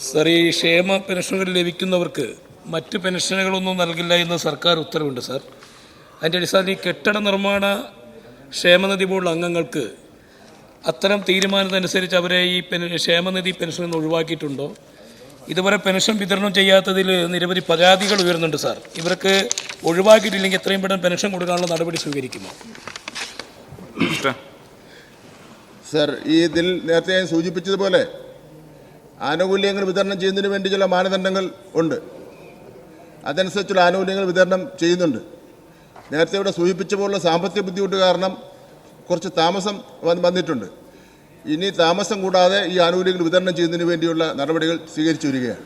Sir, ഈ ക്ഷേമ പെൻഷനുകൾ ലഭിക്കുന്നവർക്ക് മറ്റ് പെൻഷനുകളൊന്നും നൽകില്ല എന്ന് സർക്കാർ ഉത്തരവുണ്ട് സർ. അതിൻ്റെ അടിസ്ഥാനത്തിൽ ഈ കെട്ടിട നിർമ്മാണ ക്ഷേമനിധി പോലുള്ള അംഗങ്ങൾക്ക് അത്തരം തീരുമാനമനുസരിച്ച് അവരെ ഈ ക്ഷേമനിധി പെൻഷനിൽ നിന്ന് ഒഴിവാക്കിയിട്ടുണ്ടോ? ഇതുവരെ പെൻഷൻ വിതരണം ചെയ്യാത്തതിൽ നിരവധി പരാതികൾ ഉയർന്നുണ്ട് സാർ. ഇവർക്ക് ഒഴിവാക്കിയിട്ടില്ലെങ്കിൽ എത്രയും പെട്ടെന്ന് പെൻഷൻ കൊടുക്കാനുള്ള നടപടി സ്വീകരിക്കുമോ? സർ, ഈ ഇതിൽ നേരത്തെ ഞാൻ സൂചിപ്പിച്ചതുപോലെ ആനുകൂല്യങ്ങൾ വിതരണം ചെയ്യുന്നതിന് വേണ്ടി ചില മാനദണ്ഡങ്ങൾ ഉണ്ട്. അതനുസരിച്ചുള്ള ആനുകൂല്യങ്ങൾ വിതരണം ചെയ്യുന്നുണ്ട്. നേരത്തെ ഇവിടെ സൂചിപ്പിച്ച പോലുള്ള സാമ്പത്തിക ബുദ്ധിമുട്ട് കാരണം കുറച്ച് താമസം വന്നിട്ടുണ്ട്. ഇനി താമസം കൂടാതെ ഈ ആനുകൂല്യങ്ങൾ വിതരണം ചെയ്യുന്നതിന് വേണ്ടിയുള്ള നടപടികൾ സ്വീകരിച്ചു വരികയാണ്.